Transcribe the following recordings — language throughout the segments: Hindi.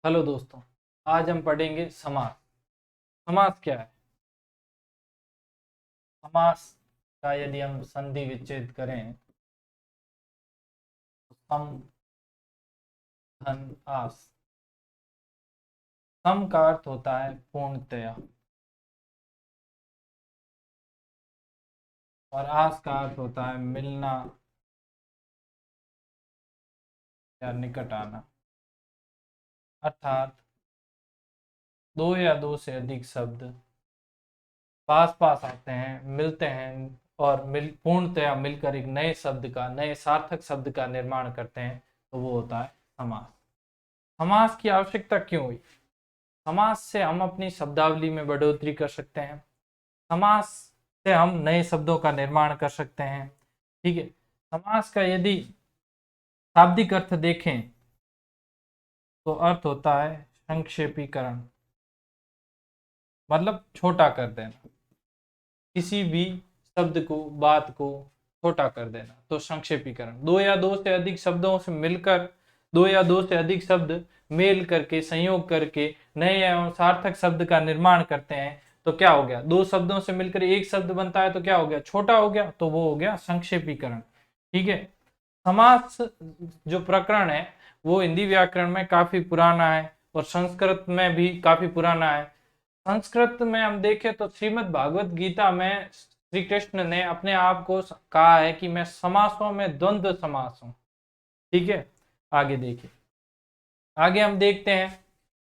हेलो दोस्तों। आज हम पढ़ेंगे समास। समास क्या है? समास का यदि हम संधि विच्छेद करें तो सम धन आस। सम का अर्थ होता है पूर्णतया और आस का अर्थ होता है मिलना या निकट आना। अर्थात दो या दो से अधिक शब्द पास पास आते हैं, मिलते हैं और पूर्णतया मिलकर एक नए सार्थक शब्द का निर्माण करते हैं, तो वो होता है समास। समास की आवश्यकता क्यों हुई? समास से हम अपनी शब्दावली में बढ़ोतरी कर सकते हैं। समास से हम नए शब्दों का निर्माण कर सकते हैं। ठीक है। समास का यदि शाब्दिक अर्थ देखें तो अर्थ होता है संक्षेपीकरण, मतलब छोटा कर देना। किसी भी शब्द को, बात को छोटा कर देना, तो संक्षेपीकरण। दो या दो से अधिक शब्दों से मिलकर, दो या दो से अधिक शब्द मेल करके, संयोग करके नए एवं सार्थक शब्द का निर्माण करते हैं, तो क्या हो गया? दो शब्दों से मिलकर एक शब्द बनता है, तो क्या हो गया? छोटा हो गया, तो वो हो गया संक्षेपीकरण। ठीक है। समास जो प्रकरण है वो हिंदी व्याकरण में काफी पुराना है और संस्कृत में भी काफी पुराना है। संस्कृत में हम देखें तो श्रीमद् भागवत गीता में श्री कृष्ण ने अपने आप को कहा है कि मैं समासों में द्वंद्व समास हूं। ठीक है। आगे देखिए, आगे हम देखते हैं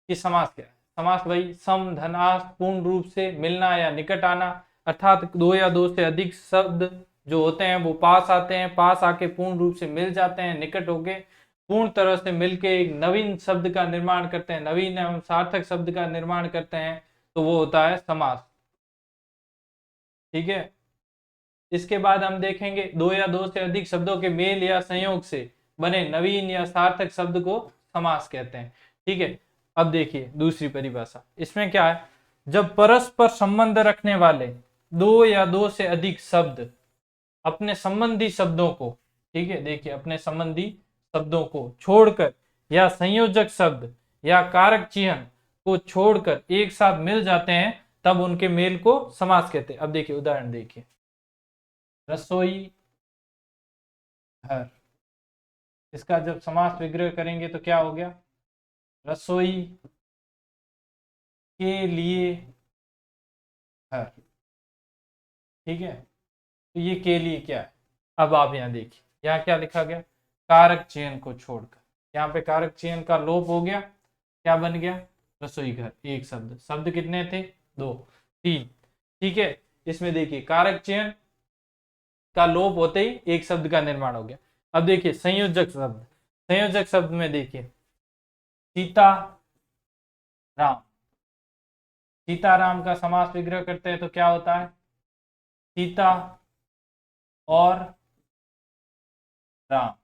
कि समास क्या है। समास वही सम धनास पूर्ण रूप से मिलना या निकट आना, अर्थात दो या दो से अधिक शब्द जो होते हैं वो पास आते हैं, पास आके पूर्ण रूप से मिल जाते हैं, निकट होके पूर्ण तरह से मिलके एक नवीन शब्द का निर्माण करते हैं, नवीन एवं सार्थक शब्द का निर्माण करते हैं, तो वो होता है समास। ठीक है। इसके बाद हम देखेंगे दो या दो से अधिक शब्दों के मेल या संयोग से बने नवीन या सार्थक शब्द को समास कहते हैं। ठीक है। अब देखिए दूसरी परिभाषा, इसमें क्या है? जब परस्पर संबंध रखने वाले दो या दो से अधिक शब्द अपने संबंधी शब्दों को, ठीक है, देखिए, अपने संबंधी शब्दों को छोड़कर या संयोजक शब्द या कारक चिन्ह को छोड़कर एक साथ मिल जाते हैं, तब उनके मेल को समास कहते हैं। अब देखिए उदाहरण देखिए, रसोई घर, इसका जब समास विग्रह करेंगे तो क्या हो गया? रसोई के लिए घर। ठीक है। तो ये के लिए क्या है? अब आप यहाँ देखिए, यहाँ क्या लिखा गया? कारक चिन्ह को छोड़कर, यहाँ पे कारक चिन्ह का लोप हो गया, क्या बन गया? रसोई घर। एक शब्द, शब्द कितने थे? दो, तीन। ठीक है। इसमें देखिए कारक चिन्ह का लोप होते ही एक शब्द का निर्माण हो गया। अब देखिए संयोजक शब्द, संयोजक शब्द में देखिए सीता राम, सीताराम का समास विग्रह करते हैं तो क्या होता है? सीता और राम,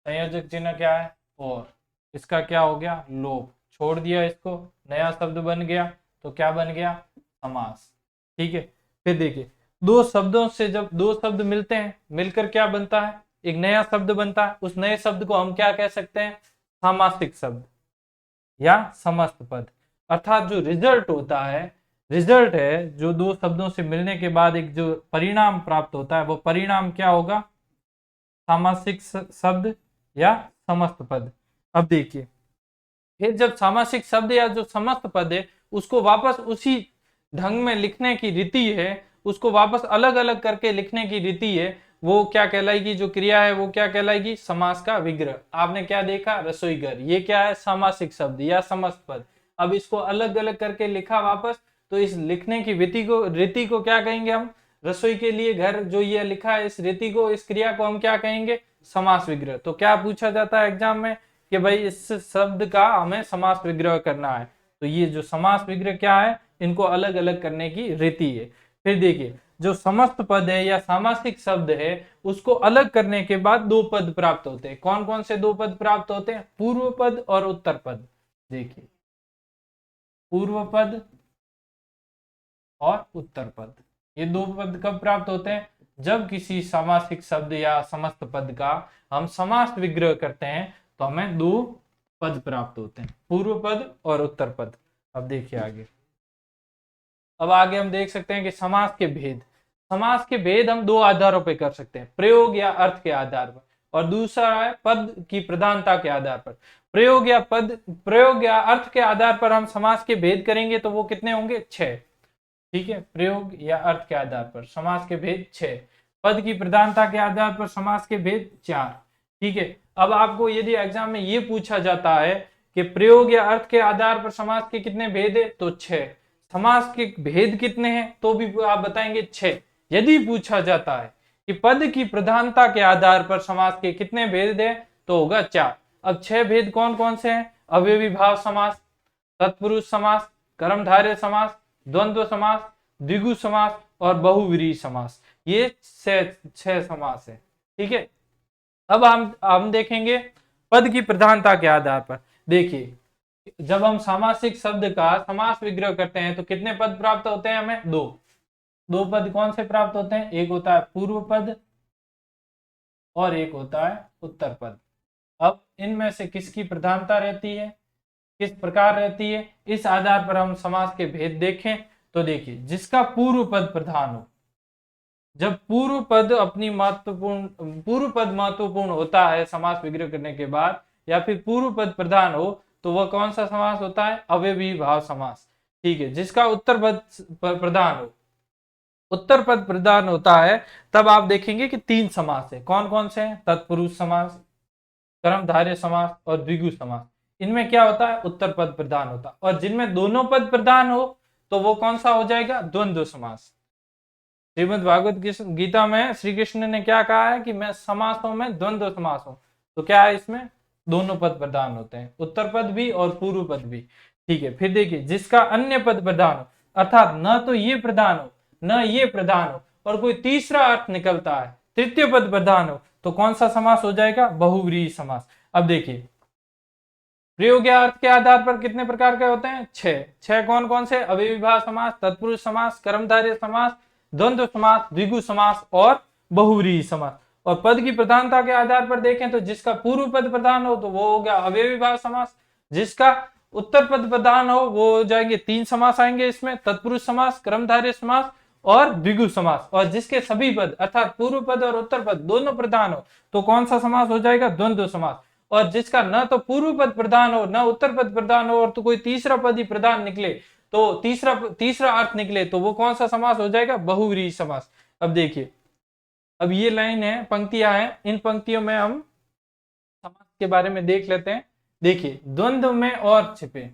संयोजक चिन्ह क्या है? और। इसका क्या हो गया? लोप, छोड़ दिया इसको, नया शब्द बन गया, तो क्या बन गया? समास। ठीक है। फिर देखिए दो शब्दों से जब दो शब्द मिलते हैं, मिलकर क्या बनता है? एक नया शब्द बनता है। उस नए शब्द को हम क्या कह सकते हैं? सामासिक शब्द या समस्त पद। अर्थात जो रिजल्ट होता है, रिजल्ट है जो दो शब्दों से मिलने के बाद एक जो परिणाम प्राप्त होता है, वो परिणाम क्या होगा? सामासिक शब्द या समस्त पद। अब देखिए, फिर जब सामासिक शब्द या जो समस्त पद है उसको वापस उसी ढंग में लिखने की रीति है, उसको वापस अलग अलग करके लिखने की रीति है, वो क्या कहलाएगी? जो क्रिया है वो क्या कहलाएगी? समास का विग्रह। आपने क्या देखा? रसोई घर, ये क्या है? सामासिक शब्द या समस्त पद। अब इसको अलग अलग करके लिखा वापस, तो इस लिखने की रीति को क्या कहेंगे हम? रसोई के लिए घर जो ये लिखा है, इस रीति को, इस क्रिया को हम क्या कहेंगे? समास विग्रह। तो क्या पूछा जाता है एग्जाम में कि भाई इस शब्द का हमें समास विग्रह करना है, तो ये जो समास विग्रह क्या है, इनको अलग अलग करने की रीति है। फिर देखिए जो समस्त पद है या सामासिक शब्द है, उसको अलग करने के बाद दो पद प्राप्त होते हैं। कौन कौन से दो पद प्राप्त होते हैं? पूर्व पद और उत्तर पद। देखिए, पूर्व पद और उत्तर पद, ये दो पद कब प्राप्त होते हैं? जब किसी सामासिक शब्द या समस्त पद का हम समास विग्रह करते हैं, तो हमें दो पद प्राप्त होते हैं, पूर्व पद और उत्तर पद। अब देखिए आगे, अब आगे हम देख सकते हैं कि समास के भेद। समास के भेद हम दो आधारों पर कर सकते हैं, प्रयोग या अर्थ के आधार पर, और दूसरा है पद की प्रधानता के आधार पर। प्रयोग या अर्थ के आधार पर हम समास के भेद करेंगे तो वो कितने होंगे? 6। ठीक है, प्रयोग या अर्थ के आधार पर समास के भेद 6, पद की प्रधानता के आधार पर समास के भेद 4। ठीक है, अब आपको यदि एग्जाम में ये पूछा जाता है कि प्रयोग या अर्थ के आधार पर समास के कितने भेद है, तो 6। समास के भेद कितने हैं, तो भी आप बताएंगे 6। यदि पूछा जाता है कि पद की प्रधानता के आधार पर समास के कितने भेद है, तो होगा 4। अब 6 भेद कौन कौन से हैं? अव्ययी भाव समास, तत्पुरुष समास, कर्मधारय समास, द्वंद्व समास, द्विगु समास और बहुव्रीहि समास। ये 6 समास है। ठीक है, अब हम देखेंगे पद की प्रधानता के आधार पर। देखिए, जब हम सामासिक शब्द का समास विग्रह करते हैं तो कितने पद प्राप्त होते हैं हमें? 2 पद कौन से प्राप्त होते हैं? एक होता है पूर्व पद और एक होता है उत्तर पद। अब इनमें से किसकी प्रधानता रहती है, किस प्रकार रहती है, इस आधार पर हम समास के भेद देखें तो देखिए, जिसका पूर्व पद प्रधान हो, जब पूर्व पद महत्वपूर्ण होता है समास विग्रह करने के बाद, या फिर पूर्व पद प्रधान हो, तो वह कौन सा समास होता है? अव्ययी भाव समास। ठीक है, जिसका उत्तर पद प्रधान हो, उत्तर पद प्रधान होता है, तब आप देखेंगे कि 3 समास है। कौन कौन से हैं? तत्पुरुष समास, कर्मधारय समास और द्विगु समास। इनमें क्या होता है? उत्तर पद प्रधान होता है। और जिनमें दोनों पद प्रधान हो तो वो कौन सा हो जाएगा? द्वंद्व समास। श्रीमद् भागवत गीता में श्री कृष्ण ने क्या कहा है कि मैं समासों में द्वंद्व समास हूं। तो क्या है इसमें? दोनों पद प्रधान होते हैं, उत्तर पद भी और पूर्व पद भी। ठीक है, फिर देखिए, जिसका अन्य पद प्रधान हो, अर्थात न तो ये प्रधान हो न ये प्रधान हो, और कोई तीसरा अर्थ निकलता है, तृतीय पद प्रधान हो, तो कौन सा समास हो जाएगा? बहुव्रीहि समास। अब देखिए, प्रयोग या अर्थ के आधार पर कितने प्रकार के होते हैं? 6 कौन कौन से? अव्ययी भाव समास, तत्पुरुष समास, कर्मधारय समास, द्वंद्व समास, द्विगु समास और बहुव्रीहि समास। और पद की प्रधानता के आधार पर देखें तो जिसका पूर्व पद प्रधान हो तो वो हो गया अव्ययी भाव समास, जिसका उत्तर पद प्रधान हो वो हो जाएंगे 3 समास आएंगे इसमें, तत्पुरुष समास, कर्मधारय समास और द्विगु समास। और जिसके सभी पद अर्थात पूर्व पद और उत्तर पद दोनों प्रधान हो तो कौन सा समास हो जाएगा? द्वंद्व समास। और जिसका न तो पूर्व पद प्रधान हो न उत्तर पद प्रधान हो और तो कोई तीसरा पद ही प्रधान निकले, तो तीसरा अर्थ निकले, तो वो कौन सा समास हो जाएगा? बहुव्रीहि समास। अब देखिए, अब ये लाइन है, पंक्तियां हैं, इन पंक्तियों में हम समास के बारे में देख लेते हैं। देखिए, द्वंद्व में और छिपे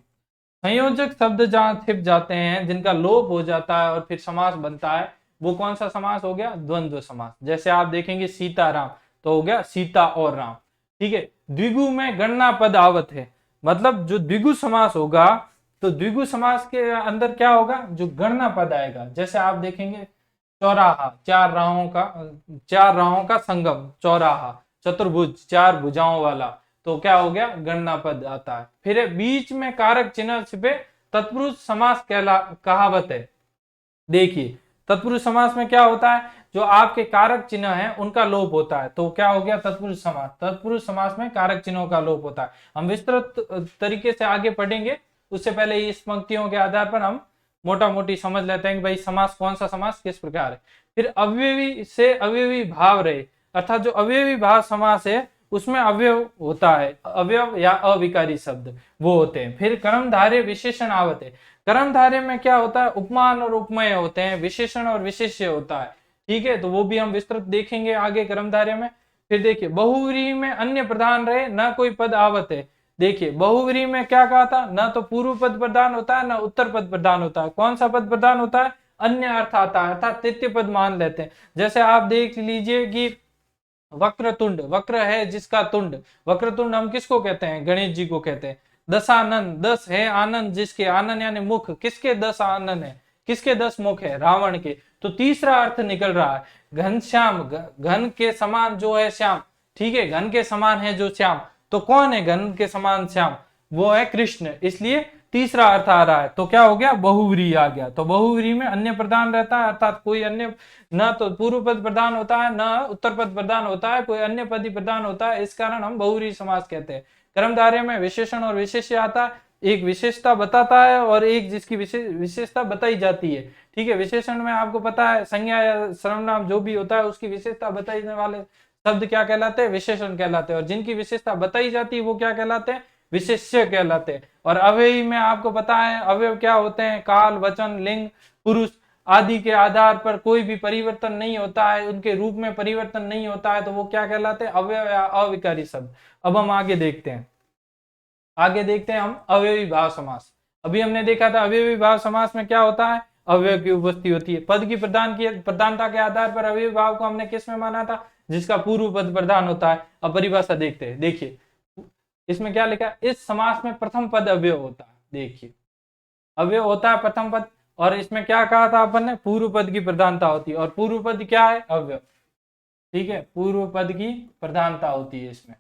संयोजक शब्द जहां छिप जाते हैं, जिनका लोप हो जाता है और फिर समास बनता है, वो कौन सा समास हो गया? द्वंद्व समास। जैसे आप देखेंगे सीता राम, तो हो गया सीता और राम। ठीक है, द्विगु में गणना पद आवत है, मतलब जो द्विगु समास होगा तो द्विगु समास के अंदर क्या होगा? जो गणना पद आएगा। जैसे आप देखेंगे चौराहा, 4 राहों का संगम, चौराहा, चतुर्भुज, 4 भुजाओं वाला, तो क्या हो गया? गणना पद आता है। फिर बीच में कारक चिन्ह छिपे, तत्पुरुष समास कहावत है। देखिए, तत्पुरुष समास में क्या होता है? जो आपके कारक चिन्ह हैं उनका लोप होता है, तो क्या हो गया? तत्पुरुष समास। तत्पुरुष समास में कारक चिन्हों का लोप होता है। हम विस्तृत तरीके से आगे पढ़ेंगे, उससे पहले इस पंक्तियों के आधार पर हम मोटा मोटी समझ लेते हैं कि भाई समास कौन सा समास किस प्रकार है। फिर अव्ययी से अव्ययी भाव रहे, अर्थात जो अव्ययी भाव समास है उसमें अवयव होता है, अवयव या अविकारी शब्द वो होते हैं। फिर कर्मधारय विशेषण आवत है। कर्मधारय में क्या होता है? उपमान और उपमेय होते हैं, विशेषण और विशेष्य होता है। ठीक है, तो वो भी हम विस्तृत देखेंगे आगे कर्मधारय में। फिर देखिए, बहुव्रीहि में अन्य प्रधान रहे न कोई पद आवत है। देखिए, बहुव्रीहि में क्या कहा था? न तो पूर्व पद प्रधान होता है न उत्तर पद प्रधान होता है। कौन सा पद प्रधान होता है? अन्य अर्थ आता है, अर्थात तृतीय पद मान लेते हैं। जैसे आप देख लीजिए कि वक्रतुंड, वक्र है जिसका तुंड, वक्रतुंड हम किसको कहते हैं? गणेश जी को कहते हैं। दशानन, 10 है आनंद जिसके, आनंद यानी मुख, किसके 10 आनंद है? किसके 10 मुख है? रावण के। तो तीसरा अर्थ निकल रहा है घनश्याम, घन के समान जो है श्याम। ठीक है, घन के समान है जो श्याम, तो कौन है घन के समान श्याम? वो है कृष्ण। इसलिए तीसरा अर्थ आ रहा है, तो क्या हो गया, बहुव्रीहि आ गया। तो बहुव्रीहि में अन्य प्रधान रहता है, अर्थात कोई अन्य, न तो पूर्व पद प्रधान होता है, न उत्तर पद प्रधान होता है, कोई अन्य पद ही प्रधान होता है, इस कारण हम बहुव्रीहि समास कहते हैं। कर्मधारय में विशेषण और विशेष्य आता है, एक विशेषता बताता है और एक जिसकी विशेषता बताई जाती है। ठीक है, विशेषण में आपको पता है संज्ञा या सर्वनाम जो भी होता है उसकी विशेषता बताने वाले शब्द क्या कहलाते हैं, विशेषण कहलाते हैं, और जिनकी विशेषता बताई जाती है वो क्या कहलाते हैं, विशेष्य कहलाते हैं। और अव्ययी में आपको पता है अवयव क्या होते हैं, काल, वचन, लिंग, पुरुष आदि के आधार पर कोई भी परिवर्तन नहीं होता है, उनके रूप में परिवर्तन नहीं होता है, तो वो क्या कहलाते हैं, अवयव या अविकारी शब्द। अब हम आगे देखते हैं, हम अवयवी भाव समास। अभी हमने देखा था अवयवी भाव समास में क्या होता है, अवयव की उपस्थिति होती है। पद की प्रधानता के आधार पर अवयवी भाव को हमने किस में माना था, जिसका पूर्व पद प्रधान होता है। अब परिभाषा देखते हैं, देखिए इसमें क्या लिखा है, इस समास में प्रथम पद अवयव होता है। देखिए अवयव होता है प्रथम पद, और इसमें क्या कहा था अपन ने, पूर्व पद की प्रधानता होती है, और पूर्व पद क्या है, अवयव। ठीक है, पूर्व पद की प्रधानता होती है इसमें।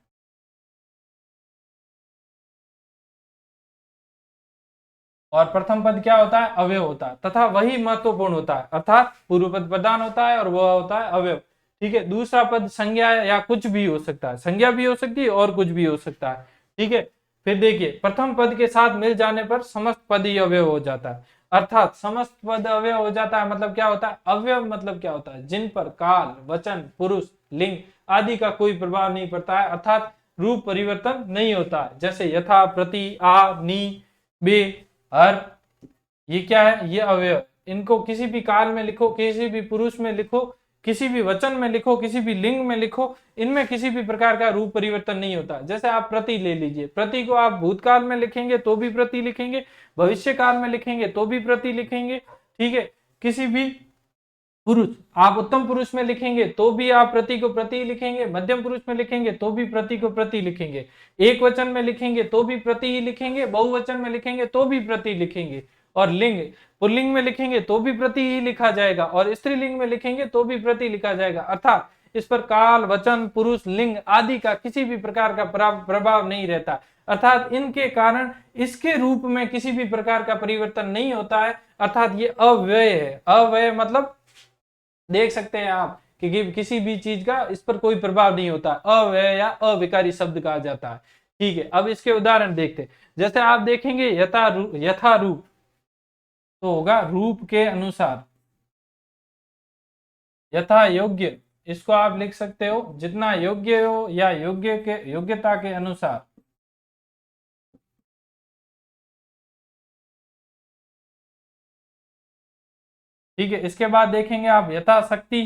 और प्रथम पद क्या होता है, अवयव होता है, तथा वही महत्वपूर्ण होता है, अर्थात पूर्व पद प्रधान होता है और वह होता है अवयव। ठीक है, दूसरा पद संज्ञा या कुछ भी हो सकता है, संज्ञा भी हो सकती है और कुछ भी हो सकता है। ठीक है, फिर देखिए प्रथम पद के साथ मिल जाने पर समस्त पद ही अवयव हो जाता है, अर्थात समस्त पद अवयव हो जाता है। मतलब क्या होता है, अवयव मतलब क्या होता है, जिन पर काल, वचन, पुरुष, लिंग आदि का कोई प्रभाव नहीं पड़ता है, अर्थात रूप परिवर्तन नहीं होता है। जैसे यथा, प्रति, आ, नी, बे, हर, ये क्या है, ये अवयव। इनको किसी भी काल में लिखो, किसी भी पुरुष में लिखो, किसी भी वचन में लिखो, किसी भी लिंग में लिखो, इनमें किसी भी प्रकार का रूप परिवर्तन नहीं होता। जैसे आप प्रति ले लीजिए, प्रति को आप भूतकाल में लिखेंगे तो भी प्रति लिखेंगे, भविष्य काल में लिखेंगे तो भी प्रति लिखेंगे। ठीक है, किसी भी पुरुष आप उत्तम पुरुष में लिखेंगे तो भी आप प्रति को प्रति लिखेंगे, मध्यम पुरुष में लिखेंगे तो भी प्रति को प्रति लिखेंगे, एक वचन में लिखेंगे तो भी प्रति ही लिखेंगे, बहुवचन में लिखेंगे तो भी प्रति लिखेंगे, और लिंग पुल्लिंग में लिखेंगे तो भी प्रति ही लिखा जाएगा, और स्त्रीलिंग में लिखेंगे तो भी प्रति लिखा जाएगा। अर्थात इस पर काल, वचन, पुरुष, लिंग आदि का किसी भी प्रकार का प्रभाव नहीं रहता, अर्थात इनके कारण इसके रूप में किसी भी प्रकार का परिवर्तन नहीं होता है, अर्थात ये अव्यय है। अव्यय मतलब देख सकते हैं आप कि किसी भी चीज का इस पर कोई प्रभाव नहीं होता, अव्यय या अविकारी शब्द कहा जाता है। ठीक है, अब इसके उदाहरण देखते हैं। जैसे आप देखेंगे यथा रूप, तो होगा रूप के अनुसार, यथा योग्य, इसको आप लिख सकते हो जितना योग्य हो या योग्यता के अनुसार। ठीक है, इसके बाद देखेंगे आप यथा शक्ति,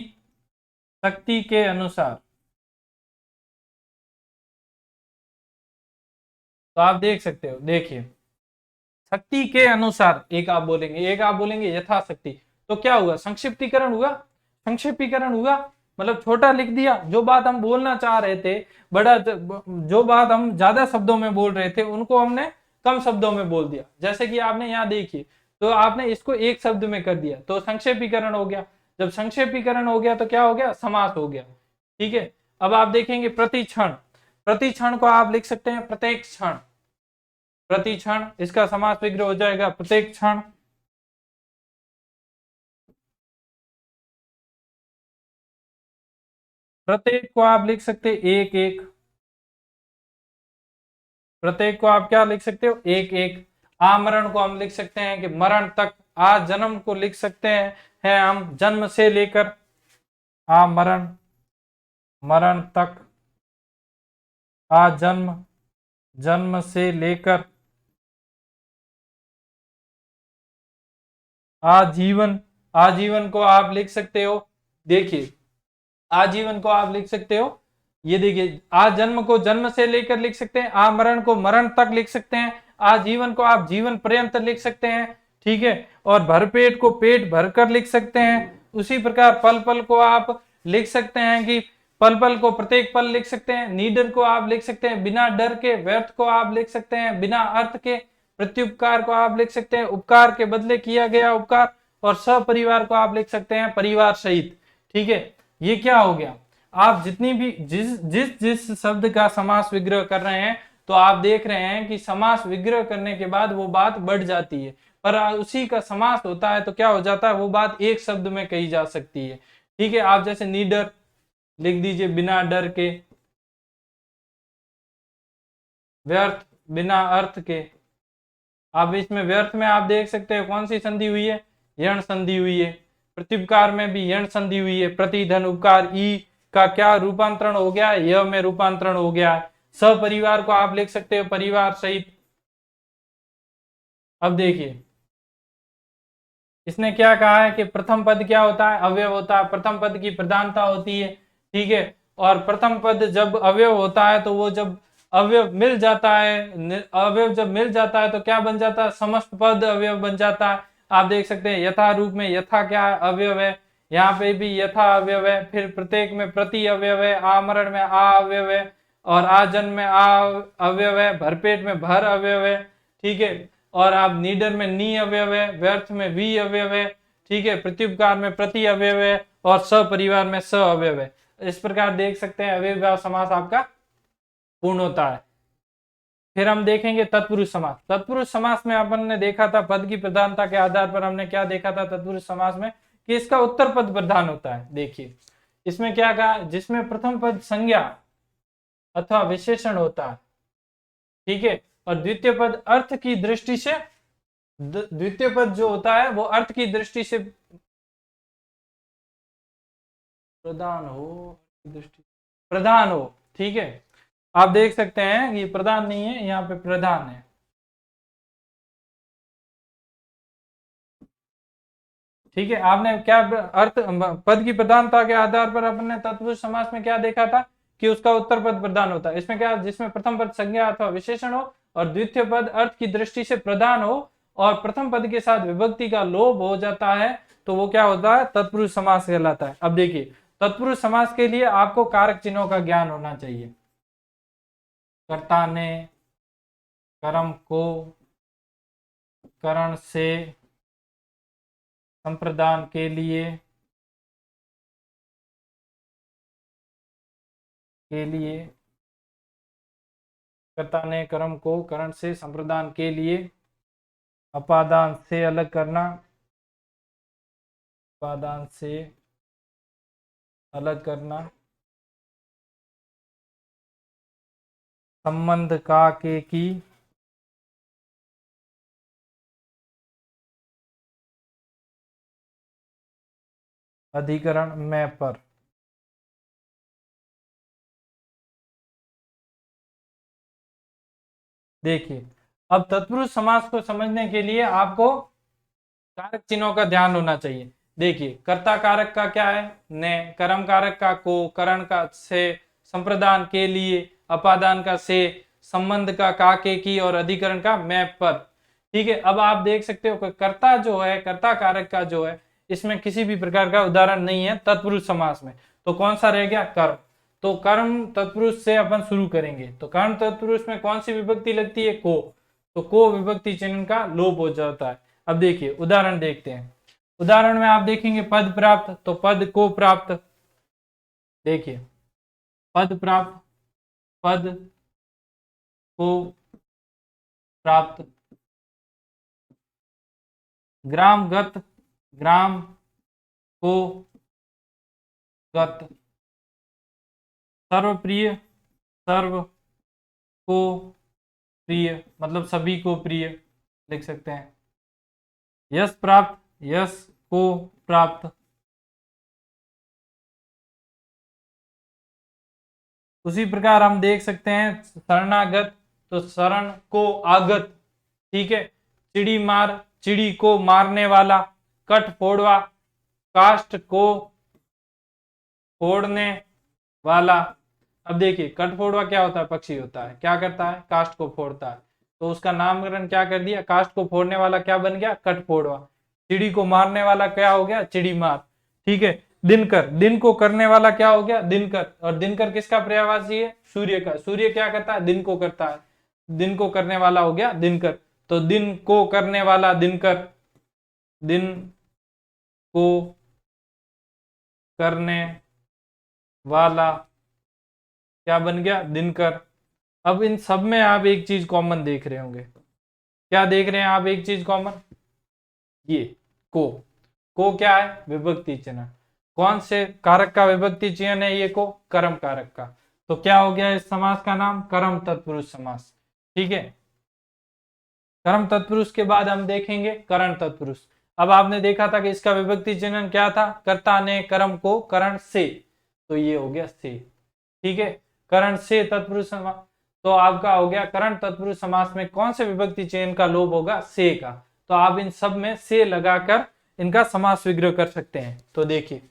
शक्ति के अनुसार। तो आप देख सकते हो, देखिए शक्ति के अनुसार एक आप बोलेंगे, एक आप बोलेंगे यथाशक्ति, तो क्या हुआ, संक्षिप्तीकरण हुआ, संक्षेपीकरण हुआ, मतलब छोटा लिख दिया। जो बात हम बोलना चाह रहे थे, बड़ा जो बात हम ज्यादा शब्दों में बोल रहे थे उनको हमने कम शब्दों में बोल दिया। जैसे कि आपने यहाँ देखिए, तो आपने इसको एक शब्द में कर दिया तो संक्षेपीकरण हो गया। जब संक्षेपीकरण हो गया तो क्या हो गया, समास हो गया। ठीक है, अब आप देखेंगे प्रतिक्षण, प्रतिक्षण को आप लिख सकते हैं प्रत्येक क्षण, प्रति क्षण, इसका समास विग्रह हो जाएगा प्रत्येक क्षण। प्रत्येक को आप लिख सकते हैं एक एक, प्रत्येक को आप क्या लिख सकते हो, एक एक। आमरण को हम लिख सकते हैं कि मरण तक। आ जन्म को लिख सकते हैं हम जन्म से लेकर, आमरण, मरण तक। आ जन्म, जन्म से लेकर आजीवन, आजीवन को आप लिख सकते हो, देखिए आजीवन को आप लिख सकते हो, ये देखिए आ जन्म को जन्म से लेकर लिख सकते हैं, आ मरण को मरण तक लिख सकते हैं, आजीवन को आप जीवन पर्यंत लिख सकते हैं। ठीक है, और भरपेट को पेट भरकर लिख सकते हैं। उसी प्रकार पल पल को आप लिख सकते हैं कि पल पल को प्रत्येक पल लिख सकते हैं। नीडर को आप लिख सकते हैं बिना डर के, व्यर्थ को आप लिख सकते हैं बिना अर्थ के, प्रत्युपकार को आप लिख सकते हैं उपकार के बदले किया गया उपकार, और सपरिवार को आप लिख सकते हैं परिवार सहित। ठीक है, ये क्या हो गया, आप जितनी भी जिस जिस जिस शब्द का समास विग्रह कर रहे हैं तो आप देख रहे हैं कि समास विग्रह करने के बाद वो बात बढ़ जाती है, पर उसी का समास होता है तो क्या हो जाता है, वो बात एक शब्द में कही जा सकती है। ठीक है, आप जैसे निडर लिख दीजिए, बिना डर के, व्यर्थ बिना अर्थ के। अब इसमें व्यर्थ में आप देख सकते हैं कौन सी संधि हुई है, यण संधि हुई है। प्रत्युपकार में भी यण संधि हुई है। प्रतिधन उपकार ई का क्या रूपांतरण हो गया है, य में रूपांतरण हो गया है। सपरिवार को आप लिख सकते हो परिवार सहित। अब देखिए इसने क्या कहा है कि प्रथम पद क्या होता है, अवयव होता है, प्रथम पद की प्रधानता होती है। ठीक है, और प्रथम पद जब अवयव होता है तो वो जब अवयव मिल जाता है, अवयव जब मिल जाता है तो क्या बन जाता है, समस्त पद अवयव बन जाता है। आप देख सकते हैं यथा रूप में यथा क्या है, अवयव है, यहाँ पे भी यथा अवयव है, फिर प्रत्येक में प्रति अवयव है, आमरण में आ अवयव है, और आजन में आ अवयव है, भरपेट में भर अवयव है। ठीक है, और आप नीडर में नी अवयव है, व्यर्थ में वी अवयव है। ठीक है, प्रत्युपकार में प्रति अवयव है, और सपरिवार में स अवयव है। इस प्रकार देख सकते हैं अवयव समास आपका पूर्ण होता है। फिर हम देखेंगे तत्पुरुष समास। तत्पुरुष समास में अपन ने देखा था पद की प्रधानता के आधार पर हमने क्या देखा था तत्पुरुष समास में, कि इसका उत्तर पद प्रधान होता है। देखिए इसमें क्या कहा, जिसमें प्रथम पद संज्ञा अथवा विशेषण होता है। ठीक है, और द्वितीय पद अर्थ की दृष्टि से, द्वितीय पद जो होता है वो अर्थ की दृष्टि से प्रधान हो, दृष्टि प्रधान हो। ठीक है, आप देख सकते हैं ये प्रधान नहीं है, यहाँ पे प्रधान है। ठीक है, आपने क्या अर्थ पद की प्रधानता के आधार पर अपने तत्पुरुष समास में क्या देखा था कि उसका उत्तर पद प्रधान होता है। इसमें क्या, जिसमें प्रथम पद संज्ञा अथवा विशेषण हो और द्वितीय पद अर्थ की दृष्टि से प्रधान हो और प्रथम पद के साथ विभक्ति का लोप हो जाता है, तो वो क्या होता है, तत्पुरुष समास कहलाता है। अब देखिए तत्पुरुष समास के लिए आपको कारक चिन्हों का ज्ञान होना चाहिए। कर्ता ने, कर्म को, करण से, संप्रदान के लिए, कर्ता ने कर्म को करण से संप्रदान के लिए, अपादान से अलग करना, अपादान से अलग करना, संबंध का के की, अधिकरण में पर। देखिए अब तत्पुरुष समास को समझने के लिए आपको कारक चिन्हों का ध्यान होना चाहिए। देखिए कर्ता कारक का क्या है, ने, कर्म कारक का को, करण का से, संप्रदान के लिए, अपादान का से, संबंध का के की, और अधिकरण का मैं पर। ठीक है, अब आप देख सकते हो कि कर्ता जो है, कर्ता कारक का जो है, इसमें किसी भी प्रकार का उदाहरण नहीं है तत्पुरुष समास में। तो कौन सा रह गया, कर्म। तो कर्म तत्पुरुष से अपन शुरू करेंगे। तो कर्म तत्पुरुष में कौन सी विभक्ति लगती है, को। तो को विभक्ति चिन्ह का लोप हो जाता है। अब देखिए उदाहरण देखते हैं। उदाहरण में आप देखेंगे पद प्राप्त, तो पद को प्राप्त। देखिए पद प्राप्त, पद को प्राप्त। ग्रामगत, ग्राम को गत। सर्वप्रिय, सर्व को प्रिय, मतलब सभी को प्रिय लिख सकते हैं। यश प्राप्त, यश को प्राप्त। उसी प्रकार हम देख सकते हैं शरणागत, तो शरण को आगत। ठीक है, चिड़ी मार, चिड़ी को मारने वाला। कट फोड़वा, काष्ठ को फोड़ने वाला। अब देखिए कट फोड़वा क्या होता है, पक्षी होता है, क्या करता है, काष्ठ को फोड़ता है। तो उसका नामकरण क्या कर दिया, काष्ठ को फोड़ने वाला क्या बन गया, कट फोड़वा। चिड़ी को मारने वाला क्या हो गया, चिड़ी मार। ठीक है, दिनकर, दिन को करने वाला क्या हो गया, दिनकर। और दिनकर किसका पर्यायवाची है, सूर्य का। सूर्य क्या करता है, दिन को करता है, दिन को करने वाला हो गया दिनकर। तो दिन को करने वाला दिनकर, दिन को करने वाला क्या बन गया, दिनकर। अब इन सब में आप एक चीज कॉमन देख रहे होंगे। क्या देख रहे हैं आप एक चीज कॉमन? ये को क्या है? विभक्ति चिन्ह। कौन से कारक का विभक्ति चिन्ह है ये को? कर्म कारक का। तो क्या हो गया इस समास का नाम? कर्म तत्पुरुष समास। ठीक है। कर्म तत्पुरुष के बाद हम देखेंगे करण तत्पुरुष। अब आपने देखा था कि इसका विभक्ति चिन्ह क्या था? कर्ता ने कर्म को करण से, तो ये हो गया से। ठीक है। करण से तत्पुरुष समास। तो आपका हो गया करण तत्पुरुष समास में कौन से विभक्ति चिन्ह का लोप होगा? से का। तो आप इन सब में से लगाकर इनका समास विग्रह कर सकते हैं। तो देखिए,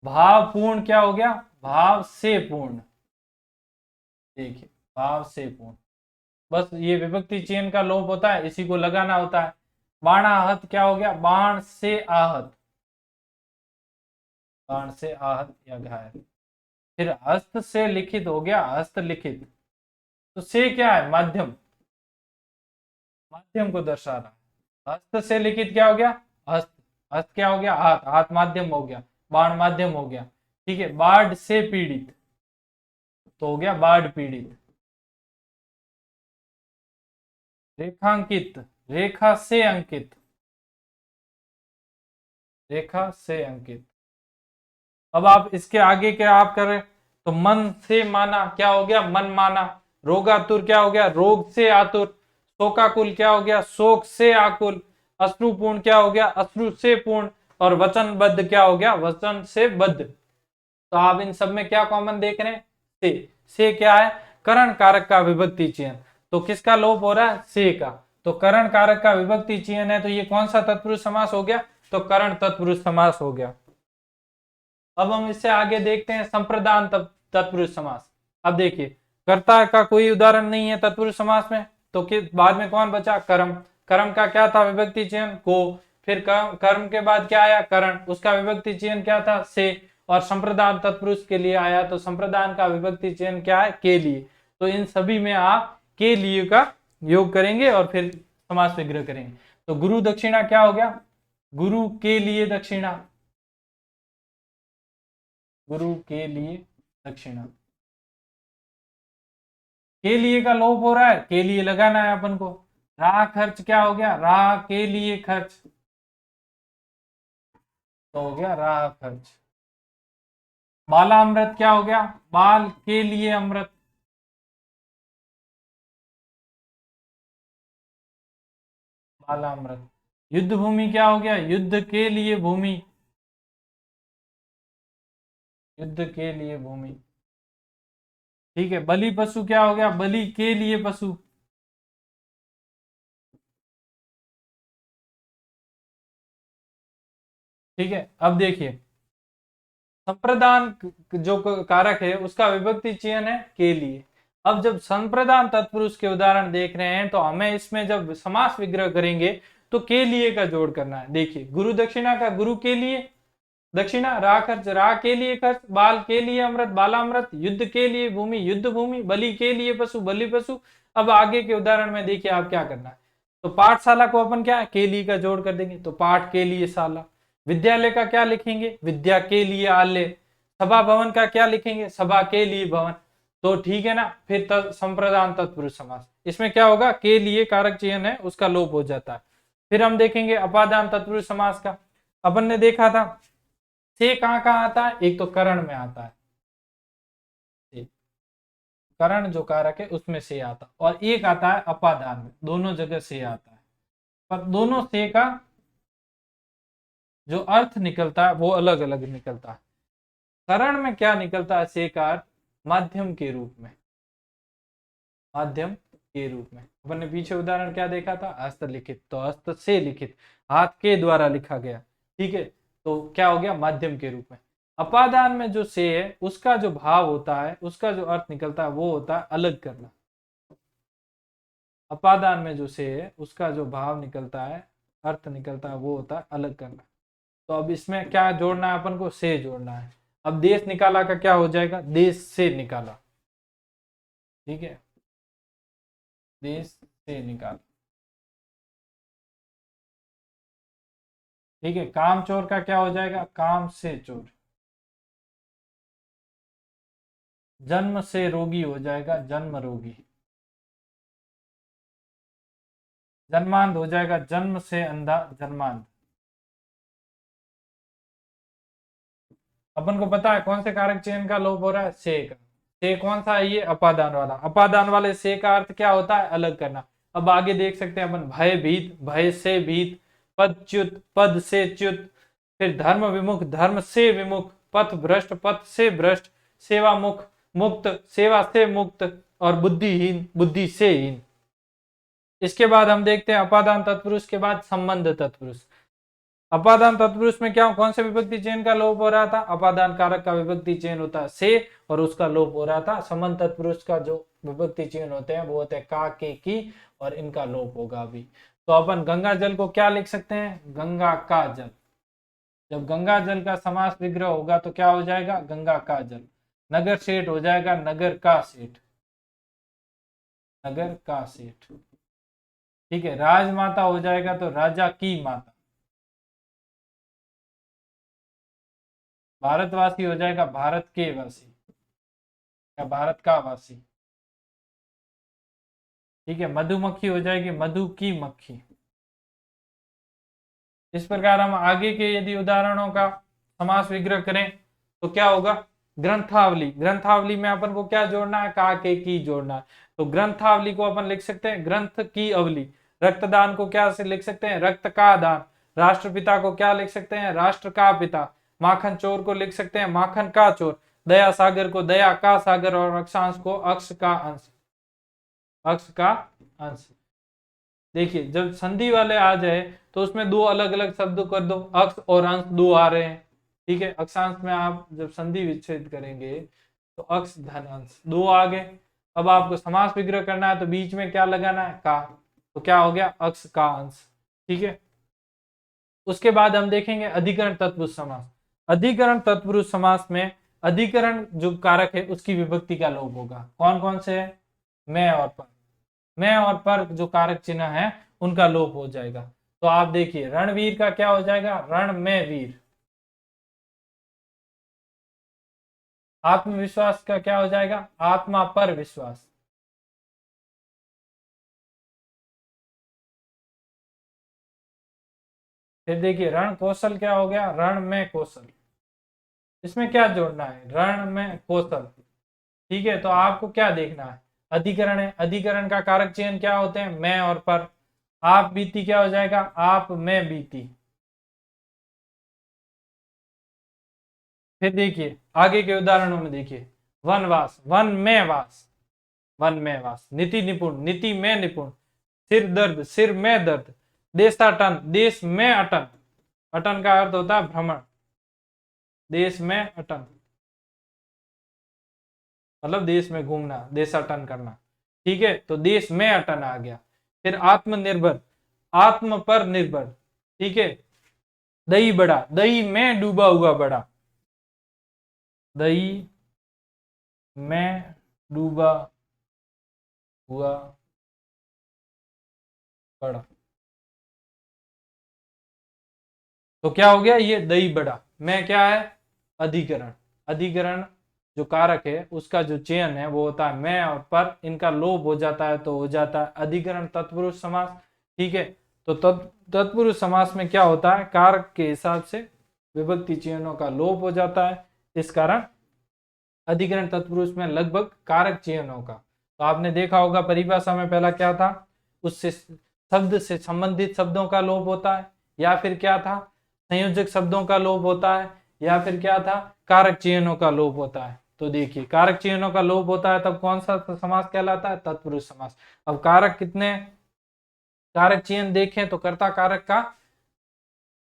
भावपूर्ण क्या हो गया? भाव से पूर्ण। देखिए, भाव से पूर्ण। बस ये विभक्ति चिन्ह का लोप होता है, इसी को लगाना होता है। बाणाहत क्या हो गया? बाण से आहत। बाण से आहत या घायल। फिर हस्त से लिखित हो गया हस्तलिखित। तो से क्या है? माध्यम। माध्यम को दर्शा रहा है। हस्त से लिखित क्या हो गया? हस्त। हस्त क्या हो गया? हाथ। हाथ माध्यम हो गया। बाण माध्यम हो गया। ठीक है। बाढ़ से पीड़ित, तो हो गया बाढ़ पीड़ित। रेखांकित, रेखा से अंकित। रेखा से अंकित। अब आप इसके आगे क्या आप करें? तो मन से माना क्या हो गया? मन माना। रोगातुर क्या हो गया? रोग से आतुर। शोकाकुल क्या हो गया? शोक से आकुल। अश्रुपूर्ण क्या हो गया? अश्रु से पूर्ण। और वचनबद्ध क्या हो गया? वचन से बद्ध। तो आप इन सब में क्या कॉमन देख रहे हैं? से क्या है? करण कारक का विभक्ति चिन्ह। तो किसका लोप हो रहा है? से का। तो करण कारक का विभक्ति चिन्ह है, तो ये कौन सा तत्पुरुष समास हो गया? तो करण तत्पुरुष समास हो गया। अब हम इससे आगे देखते हैं संप्रदान तत्पुरुष समास। अब देखिए, कर्ता का कोई उदाहरण नहीं है तत्पुरुष समास में, तो बाद में कौन बचा? कर्म। कर्म का क्या था विभक्ति चिन्ह? को। फिर कर्म के बाद क्या आया? करण। उसका विभक्ति चिन्ह क्या था? से। और संप्रदान तत्पुरुष के लिए आया, तो संप्रदान का विभक्ति चिन्ह क्या है? के लिए। तो इन सभी में आप के लिए का योग करेंगे और फिर समास विग्रह करेंगे। तो गुरु दक्षिणा क्या हो गया? गुरु के लिए दक्षिणा। गुरु के लिए दक्षिणा। के लिए का लोप हो रहा है, के लिए लगाना है अपन को। राह खर्च क्या हो गया? राह के लिए खर्च, तो हो गया राह खर्च। बालामृत क्या हो गया? बाल के लिए अमृत। बालामृत। युद्ध भूमि क्या हो गया? युद्ध के लिए भूमि। युद्ध के लिए भूमि। ठीक है। बलि पशु क्या हो गया? बलि के लिए पशु। ठीक है। अब देखिए, संप्रदान जो कारक है उसका विभक्ति चिन्ह है के लिए। अब जब संप्रदान तत्पुरुष के उदाहरण देख रहे हैं, तो हमें इसमें जब समास विग्रह करेंगे तो के लिए का जोड़ करना है। देखिए, गुरु दक्षिणा का गुरु के लिए दक्षिणा, राह खर्च राह के लिए खर्च, बाल के लिए अमृत बालामृत, युद्ध के लिए भूमि युद्ध भूमि, बलि के लिए पशु बलि पशु। अब आगे के उदाहरण में देखिए आप क्या करना है। तो पाठशाला को अपन क्या है? के लिए का जोड़ कर देंगे, तो पाठ के लिए शाला। विद्यालय का क्या लिखेंगे? विद्या के लिए आलय। सभा भवन का क्या लिखेंगे? सभा के लिए भवन। तो ठीक है ना। फिर संप्रदान तत्पुरुष समास, इसमें क्या होगा? के लिए कारक चिन्ह है उसका लोप हो जाता है। फिर हम देखेंगे अपादान तत्पुरुष समास का। अपन ने देखा था से कहाँ कहाँ आता है? एक तो करण में आता है, करण जो कारक है उसमें से आता है, और एक आता है अपादान में। दोनों जगह से आता है, पर दोनों से का जो अर्थ निकलता है वो अलग अलग निकलता है। करण में क्या निकलता है? से का अर्थ माध्यम के रूप में। माध्यम के रूप में। अपन ने पीछे उदाहरण क्या देखा था? हस्तलिखित, तो हस्त से लिखित, हाथ के द्वारा लिखा गया। ठीक है। तो क्या हो गया? माध्यम के रूप में। अपादान में जो से है उसका जो भाव होता है, उसका जो अर्थ निकलता है वो होता है अलग करना। अपादान में जो से है उसका जो भाव निकलता है, अर्थ निकलता है, वो होता है अलग करना। तो अब इसमें क्या जोड़ना है अपन को? से जोड़ना है। अब देश निकाला का क्या हो जाएगा? देश से निकाला। ठीक है। देश से निकाला। ठीक है। काम चोर का क्या हो जाएगा? काम से चोर। जन्म से रोगी हो जाएगा जन्म रोगी। जन्मांध हो जाएगा जन्म से अंधा जन्मांध। अपन को पता है कौन से कारक चिन्ह का लोप हो रहा है, से का। से कौन सा है, ये अपादान वाला। अपादान वाले से का अर्थ क्या होता है, अलग करना। अब आगे देख सकते हैं अपन, भय भीत, भय से भीत, पद च्युत, पद से च्युत, फिर धर्म विमुख, धर्म से विमुख, पथ भ्रष्ट, पथ से भ्रष्ट, सेवा मुख, मुक्त, सेवा से मुक्त, और बुद्धिहीन, बुद्धि से हीन। इसके बाद हम देखते हैं अपादान तत्पुरुष के बाद संबंध तत्पुरुष। अपादान तत्पुरुष में क्या, कौन से विभक्ति चेन का लोप हो रहा था, अपादान कारक का विभक्ति चेन होता है से, और उसका लोप हो रहा था। संबंध तत्पुरुष का जो विभक्ति चेन होते हैं वो होते हैं का, के, की, और इनका लोप होगा अभी। तो अपन गंगा जल को क्या लिख सकते हैं, गंगा का जल। जब गंगा जल का समास विग्रह होगा तो क्या हो जाएगा, गंगा का जल। नगर सेठ हो जाएगा नगर का सेठ, नगर का सेठ। ठीक है, राजमाता हो जाएगा तो राजा की माता। भारतवासी हो जाएगा भारत के वासी, या भारत का वासी। ठीक है, मधुमक्खी हो जाएगी मधु की मक्खी। इस प्रकार हम आगे के यदि उदाहरणों का समास विग्रह करें तो क्या होगा, ग्रंथावली। ग्रंथावली में अपन को क्या जोड़ना है, का, के, की जोड़ना है। तो ग्रंथावली को अपन लिख सकते हैं ग्रंथ की अवली। रक्तदान को क्या से लिख सकते हैं, रक्त का दान। राष्ट्रपिता को क्या लिख सकते हैं, राष्ट्र का पिता। माखन चोर को लिख सकते हैं माखन का चोर। दया सागर को दया का सागर, और अक्षांश को अक्ष का अंश, अक्ष का अंश। देखिए जब संधि वाले आ जाए तो उसमें दो अलग अलग शब्द कर दो, अक्ष और अंश दो आ रहे हैं। ठीक है, अक्षांश में आप जब संधि विच्छेद करेंगे तो अक्ष धन अंश दो आ गए। अब आपको समास विग्रह करना है तो बीच में क्या लगाना है, का। तो क्या हो गया, अक्ष का अंश। ठीक है, उसके बाद हम देखेंगे अधिकरण तत्पुरुष समास। अधिकरण तत्पुरुष समास में अधिकरण जो कारक है उसकी विभक्ति का लोप होगा। कौन कौन से है, मैं और पर। मैं और पर जो कारक चिन्ह है उनका लोप हो जाएगा। तो आप देखिए रणवीर का क्या हो जाएगा, रण में वीर। आत्मविश्वास का क्या हो जाएगा, आत्मा पर विश्वास। फिर देखिए रण कौशल क्या हो गया, रण में कौशल। इसमें क्या जोड़ना है, रण में कौशल। ठीक है, तो आपको क्या देखना है, अधिकरण है, अधिकरण का कारक चिन्ह क्या होते हैं, मैं और पर। आप बीती क्या हो जाएगा, आप में बीती। फिर देखिए आगे के उदाहरणों में देखिए, वनवास, वन में वास, वन में वास। नीति निपुण, नीति में निपुण। सिर दर्द, सिर में दर्द। देशाटन, देश में अटन। अटन का अर्थ होता है भ्रमण, देश में अटन मतलब देश में घूमना, देशाटन करना। ठीक है, तो देश में अटन आ गया। फिर आत्मनिर्भर, आत्म पर निर्भर। ठीक है, दही बड़ा, दही में डूबा हुआ बड़ा, दही में डूबा हुआ बड़ा। तो क्या हो गया, ये दही बड़ा में क्या है, अधिकरण। अधिकरण जो कारक है उसका जो चयन है वो होता है मैं और पर, इनका लोप हो जाता है तो हो जाता है अधिकरण तत्पुरुष समास। ठीक है, तो तत्पुरुष समास में क्या होता है, कारक के हिसाब से विभक्ति चिन्हों का लोप हो जाता है। इस कारण अधिकरण तत्पुरुष में लगभग कारक चिन्हों का, तो आपने देखा होगा परिभाषा में पहला क्या था, उससे शब्द से संबंधित शब्दों का लोप होता है, या फिर क्या था, संयोजक शब्दों का लोप होता है, या फिर क्या था, कारक चिन्हों का लोप होता है। तो देखिए कारक चिन्हों का लोप होता है तब कौन सा समास कहलाता है, तत्पुरुष समास। अब कारक कितने, कारक चिन्ह देखें तो कर्ता कारक का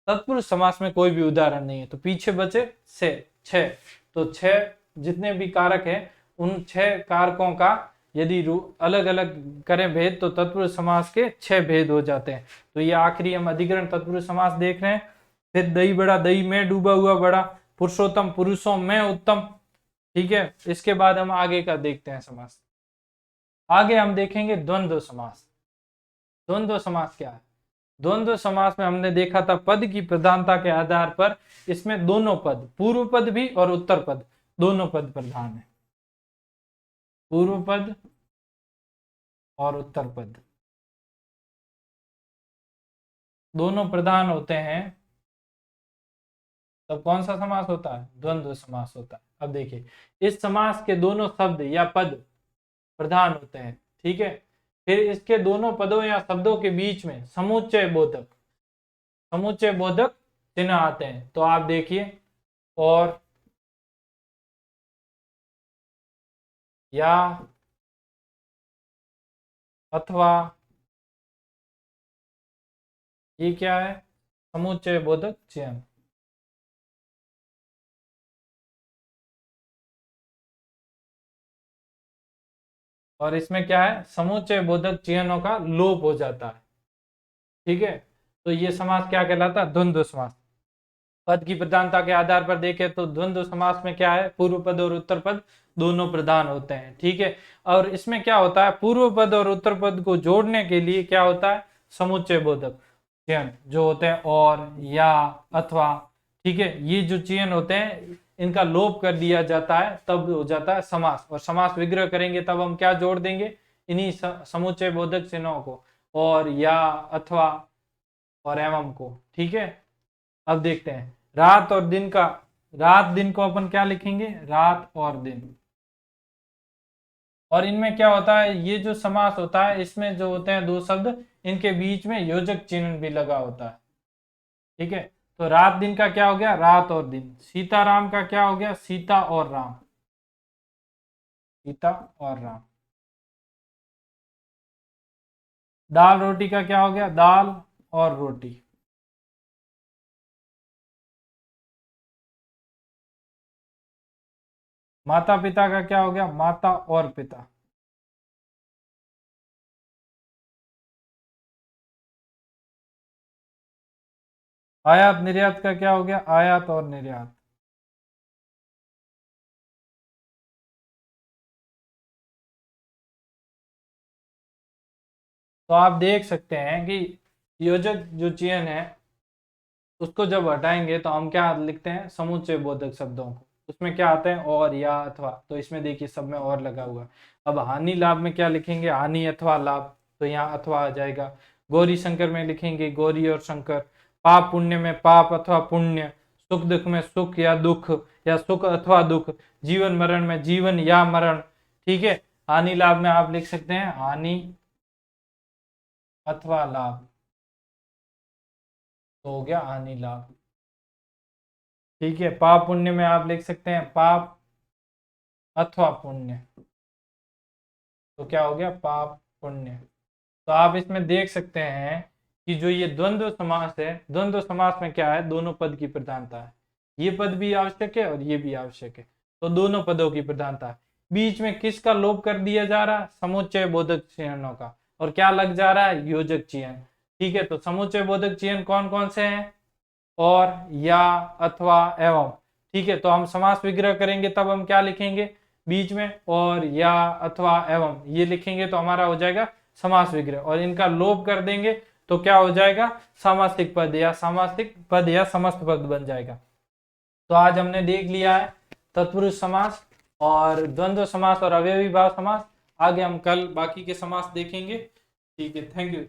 तत्पुरुष समास में कोई भी उदाहरण नहीं है, तो पीछे बचे से छह। तो छह जितने भी कारक हैं उन छह कारकों का यदि अलग अलग करें भेद तो तत्पुरुष समास के छह भेद हो जाते हैं। तो ये आखिरी हम अधिकरण तत्पुरुष समास देख रहे हैं। फिर दही बड़ा, दही में डूबा हुआ बड़ा। पुरुषोत्तम, पुरुषों में उत्तम। ठीक है, इसके बाद हम आगे का देखते हैं समास। आगे हम देखेंगे द्वंद्व समास। द्वंद्व समास क्या है, द्वंद्व समास में हमने देखा था पद की प्रधानता के आधार पर इसमें दोनों पद, पूर्व पद भी और उत्तर पद, दोनों पद प्रधान है। पूर्व पद और उत्तर पद दोनों प्रधान होते हैं, तब कौन सा समास होता है? द्वंद्व समास होता है। अब देखिए, इस समास के दोनों शब्द या पद प्रधान होते हैं, ठीक है। फिर इसके दोनों पदों या शब्दों के बीच में समुच्चय बोधक चिन्ह आते हैं। तो आप देखिए, और, या, अथवा, ये क्या है? समुच्चय बोधक चिन्ह। और इसमें क्या है? समुच्चय बोधक चिन्हों का लोप हो जाता है, ठीक है। तो ये समास क्या कहलाता है? द्वंद्व समास। पद की प्रधानता के आधार पर देखें तो द्वंद्व समास में क्या है? पूर्व पद और उत्तर पद दोनों प्रधान होते हैं, ठीक है। और इसमें क्या होता है? पूर्व पद और उत्तर पद को जोड़ने के लिए क्या होता है? समुच्चय बोधक चिन्ह जो होते हैं, और, या, अथवा, ठीक है। ये जो चिन्ह होते हैं इनका लोप कर दिया जाता है, तब हो जाता है समास। और समास विग्रह करेंगे तब हम क्या जोड़ देंगे? इन्हीं समुच्चय बोधक चिन्हों को, और, या, अथवा और एवं को, ठीक है। अब देखते हैं रात दिन को अपन क्या लिखेंगे? रात और दिन। और इनमें क्या होता है? ये जो समास होता है इसमें जो होते हैं दो शब्द, इनके बीच में योजक चिन्ह भी लगा होता है, ठीक है। तो रात दिन का क्या हो गया? रात और दिन। सीताराम का क्या हो गया? सीता और राम। सीता और राम। दाल रोटी का क्या हो गया? दाल और रोटी। माता पिता का क्या हो गया? माता और पिता। आयात निर्यात का क्या हो गया? आयात और निर्यात। तो आप देख सकते हैं कि योजक जो चिन्ह है उसको जब हटाएंगे तो हम क्या लिखते हैं? समुच्चय बोधक शब्दों को। उसमें क्या आता है? और, या, अथवा। तो इसमें देखिए सब में और लगा हुआ। अब हानि लाभ में क्या लिखेंगे? हानि अथवा लाभ। तो यहाँ अथवा आ जाएगा। गौरी शंकर में लिखेंगे गौरी और शंकर। पाप पुण्य में पाप अथवा पुण्य। सुख दुख में सुख या दुख, या सुख अथवा दुख। जीवन मरण में जीवन या मरण, ठीक है। हानि लाभ में आप लिख सकते हैं हानि अथवा लाभ। तो हो गया हानि लाभ, ठीक है। पाप पुण्य में आप लिख सकते हैं पाप अथवा पुण्य। तो क्या हो गया? पाप पुण्य। तो आप इसमें देख सकते हैं कि जो ये द्वंद्व समास है, द्वंद्व समास में क्या है? दोनों पद की प्रधानता है। ये पद भी आवश्यक है और ये भी आवश्यक है, तो दोनों पदों की प्रधानता है। बीच में किसका लोप कर दिया जा रहा है? समुच्चय बोधक चिन्हों का। और क्या लग जा रहा है? योजक चिन्ह, ठीक है। तो समुच्चय बोधक चिन्ह कौन कौन से हैं? और, या, अथवा, एवं, ठीक है। तो हम समास विग्रह करेंगे तब हम क्या लिखेंगे? बीच में और, या, अथवा, एवं ये लिखेंगे तो हमारा हो जाएगा समास विग्रह। और इनका लोप कर देंगे तो क्या हो जाएगा? सामासिक पद या समस्त पद बन जाएगा। तो आज हमने देख लिया है तत्पुरुष समास और द्वंद्व समास और अव्ययी भाव समास। आगे हम कल बाकी के समास देखेंगे, ठीक है। Thank you.